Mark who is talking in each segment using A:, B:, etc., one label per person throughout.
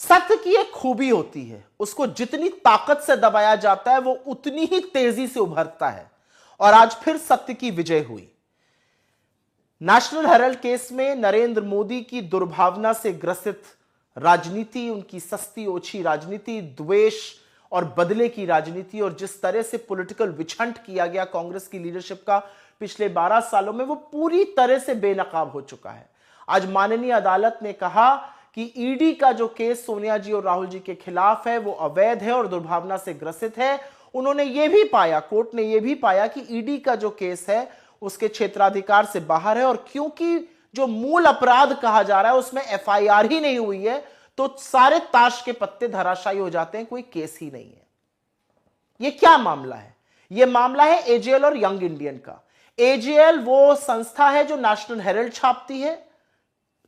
A: सत्य की एक खूबी होती है, उसको जितनी ताकत से दबाया जाता है वो उतनी ही तेजी से उभरता है। और आज फिर सत्य की विजय हुई। नेशनल हेराल्ड केस में नरेंद्र मोदी की दुर्भावना से ग्रसित राजनीति, उनकी सस्ती ओछी राजनीति, द्वेष और बदले की राजनीति, और जिस तरह से पॉलिटिकल विछंट किया गया कांग्रेस की लीडरशिप का पिछले 12 सालों में, वो पूरी तरह से बेनकाब हो चुका है। आज माननीय अदालत ने कहा कि ईडी का जो केस सोनिया जी और राहुल जी के खिलाफ है वो अवैध है और दुर्भावना से ग्रसित है। उन्होंने ये भी पाया, कोर्ट ने यह भी पाया कि ईडी का जो केस है उसके क्षेत्राधिकार से बाहर है, और क्योंकि जो मूल अपराध कहा जा रहा है उसमें एफआईआर ही नहीं हुई है, तो सारे ताश के पत्ते धराशायी हो जाते हैं, कोई केस ही नहीं है। यह क्या मामला है? यह मामला है एजेएल और यंग इंडियन का। एजेएल वो संस्था है जो नेशनल हेराल्ड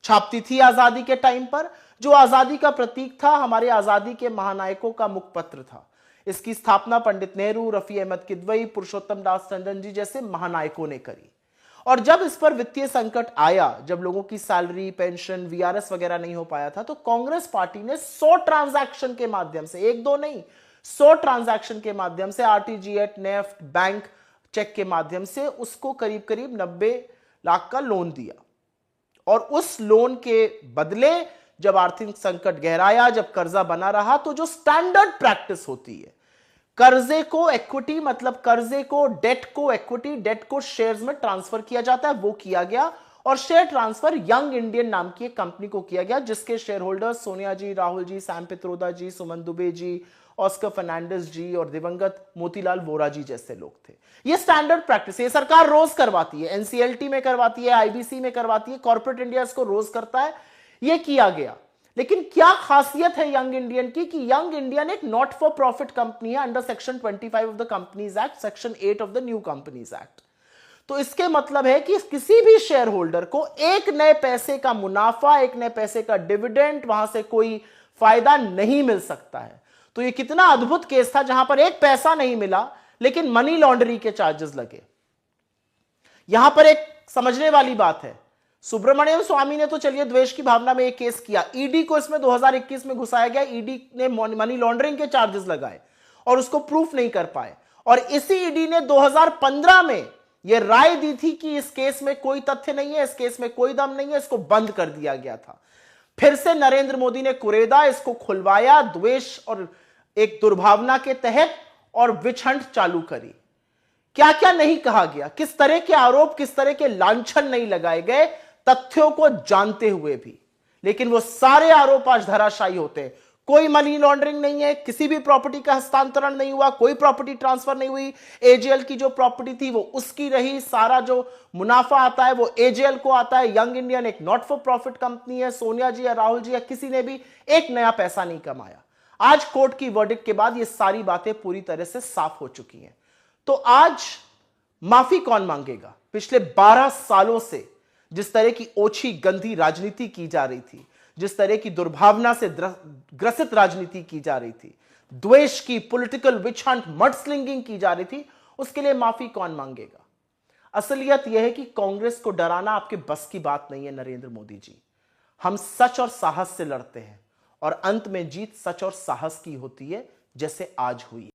A: छापती थी आजादी के टाइम पर, जो आजादी का प्रतीक था, हमारे आजादी के महानायकों का मुखपत्र था। इसकी स्थापना पंडित नेहरू, रफी अहमद किदवई, पुरुषोत्तम दास टंडन जी जैसे महानायकों ने करी। और जब इस पर वित्तीय संकट आया, जब लोगों की सैलरी, पेंशन, वीआरएस वगैरह नहीं हो पाया था, तो कांग्रेस पार्टी ने 100 ट्रांजैक्शन के माध्यम से, एक दो नहीं, 100 ट्रांजैक्शन के माध्यम से, आरटीजीएस, नेफ्ट, बैंक चेक के माध्यम से उसको करीब करीब 90 लाख का लोन दिया। और उस लोन के बदले जब आर्थिक संकट गहराया, जब कर्जा बना रहा, तो जो स्टैंडर्ड प्रैक्टिस होती है, कर्जे को इक्विटी, मतलब कर्जे को, डेट को इक्विटी, डेट को शेयर्स में ट्रांसफर किया जाता है, वो किया गया। और शेयर ट्रांसफर यंग इंडियन नाम की एक कंपनी को किया गया, जिसके शेयर होल्डर्स सोनिया जी, राहुल जी, सैम पित्रोदा जी, सुमन दुबे जी, ऑस्कर फर्नांडिस जी और दिवंगत मोतीलाल वोरा जी जैसे लोग थे। ये स्टैंडर्ड प्रैक्टिस है, सरकार रोज करवाती है, एनसीएलटी में करवाती है, आईबीसी में करवाती है, कॉर्पोरेट इंडिया इसको रोज करता है। यह किया गया। लेकिन क्या खासियत है यंग इंडियन की कि यंग इंडियन एक नॉट फॉर प्रॉफिट कंपनी है under section 25 of the companies act, section 8 of the new companies act. तो इसके मतलब है कि किसी भी शेयर होल्डर को एक नए पैसे का मुनाफा, एक नए पैसे का डिविडेंड, वहां से कोई फायदा नहीं मिल सकता है। तो ये कितना अद्भुत केस था, जहां पर एक पैसा नहीं मिला लेकिन मनी लॉन्ड्रिंग के चार्जेस लगे। यहां पर एक समझने वाली बात है, सुब्रमण्यम स्वामी ने तो चलिए द्वेष की भावना में एक केस किया, ईडी को इसमें 2021 में घुसाया गया, ईडी ने मनी लॉन्ड्रिंग के चार्जेस लगाए और उसको प्रूफ नहीं कर पाए। और इसी ईडी ने 2015 में यह राय दी थी कि इस केस में कोई तथ्य नहीं है, इस केस में कोई दम नहीं है, इसको बंद कर दिया गया था। फिर से नरेंद्र मोदी ने कुरेदा, इसको खुलवाया, द्वेष और एक दुर्भावना के तहत, और विछंट चालू करी। क्या क्या नहीं कहा गया, किस तरह के आरोप, किस तरह के लांछन नहीं लगाए गए, तथ्यों को जानते हुए भी। लेकिन वो सारे आरोप आज धराशायी होते हैं। कोई मनी लॉन्ड्रिंग नहीं है, किसी भी प्रॉपर्टी का हस्तांतरण नहीं हुआ, कोई प्रॉपर्टी ट्रांसफर नहीं हुई, एजेएल की जो प्रॉपर्टी थी वो उसकी रही, सारा जो मुनाफा आता है वो एजेएल को आता है। यंग इंडियन एक नॉट फॉर प्रॉफिट कंपनी है, सोनिया जी या राहुल जी या किसी ने भी एक नया पैसा नहीं कमाया। आज कोर्ट की वर्डिक्ट के बाद ये सारी बातें पूरी तरह से साफ हो चुकी हैं। तो आज माफी कौन मांगेगा? पिछले 12 सालों से जिस तरह की ओछी गंदी राजनीति की जा रही थी, जिस तरह की दुर्भावना से ग्रसित राजनीति की जा रही थी, द्वेष की, पॉलिटिकल विच हंट, मडस्लिंगिंग की जा रही थी, उसके लिए माफी कौन मांगेगा? असलियत यह है कि कांग्रेस को डराना आपके बस की बात नहीं है नरेंद्र मोदी जी। हम सच और साहस से लड़ते हैं और अंत में जीत सच और साहस की होती है, जैसे आज हुई।